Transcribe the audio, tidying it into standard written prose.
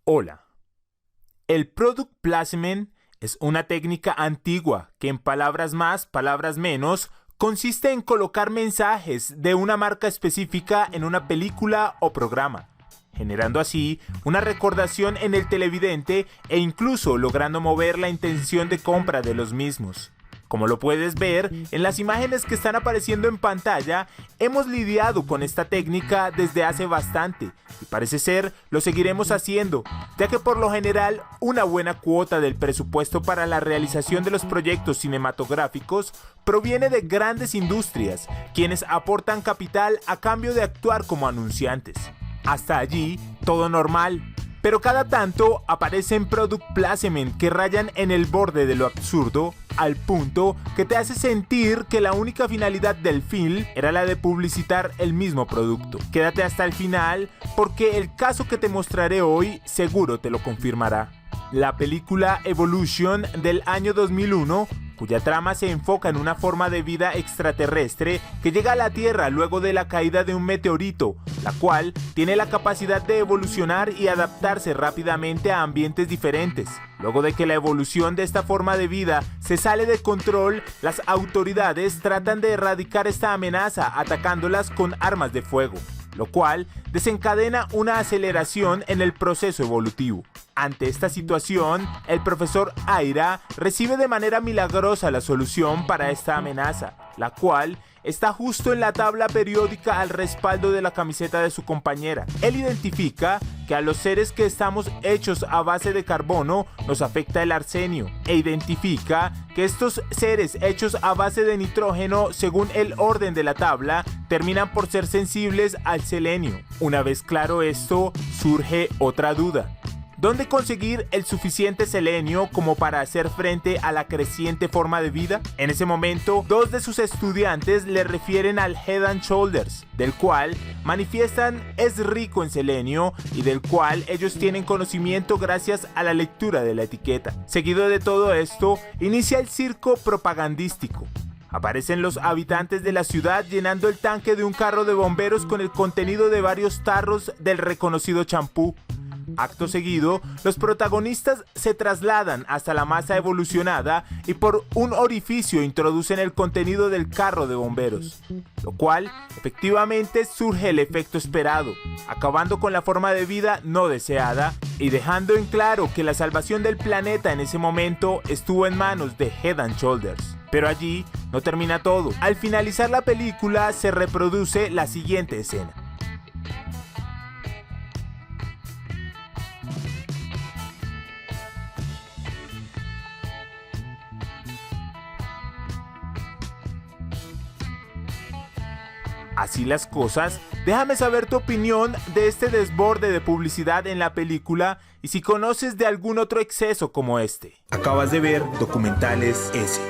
Hola. El product placement es una técnica antigua que en palabras más, palabras menos, consiste en colocar mensajes de una marca específica en una película o programa, generando así una recordación en el televidente e incluso logrando mover la intención de compra de los mismos. Como lo puedes ver en las imágenes que están apareciendo en pantalla, hemos lidiado con esta técnica desde hace bastante y parece ser lo seguiremos haciendo, ya que por lo general una buena cuota del presupuesto para la realización de los proyectos cinematográficos proviene de grandes industrias, quienes aportan capital a cambio de actuar como anunciantes. Hasta allí, todo normal. Pero cada tanto aparecen product placement que rayan en el borde de lo absurdo, al punto que te hace sentir que la única finalidad del film era la de publicitar el mismo producto. Quédate hasta el final porque el caso que te mostraré hoy seguro te lo confirmará. La película Evolution del año 2001, cuya trama se enfoca en una forma de vida extraterrestre que llega a la Tierra luego de la caída de un meteorito, la cual tiene la capacidad de evolucionar y adaptarse rápidamente a ambientes diferentes. Luego de que la evolución de esta forma de vida se sale de control, las autoridades tratan de erradicar esta amenaza atacándolas con armas de fuego, lo cual desencadena una aceleración en el proceso evolutivo. Ante esta situación, el profesor Aira recibe de manera milagrosa la solución para esta amenaza, la cual está justo en la tabla periódica al respaldo de la camiseta de su compañera. Él identifica que a los seres que estamos hechos a base de carbono nos afecta el arsenio, e identifica que estos seres hechos a base de nitrógeno, según el orden de la tabla, terminan por ser sensibles al selenio. Una vez claro esto, surge otra duda. ¿Dónde conseguir el suficiente selenio como para hacer frente a la creciente forma de vida? En ese momento, dos de sus estudiantes le refieren al Head and Shoulders, del cual manifiestan es rico en selenio y del cual ellos tienen conocimiento gracias a la lectura de la etiqueta. Seguido de todo esto, inicia el circo propagandístico. Aparecen los habitantes de la ciudad llenando el tanque de un carro de bomberos con el contenido de varios tarros del reconocido champú. Acto seguido, los protagonistas se trasladan hasta la masa evolucionada y por un orificio introducen el contenido del carro de bomberos, lo cual efectivamente surge el efecto esperado, acabando con la forma de vida no deseada y dejando en claro que la salvación del planeta en ese momento estuvo en manos de Head and Shoulders. Pero allí no termina todo. Al finalizar la película se reproduce la siguiente escena. Así las cosas, déjame saber tu opinión de este desborde de publicidad en la película y si conoces de algún otro exceso como este. Acabas de ver Documentales S.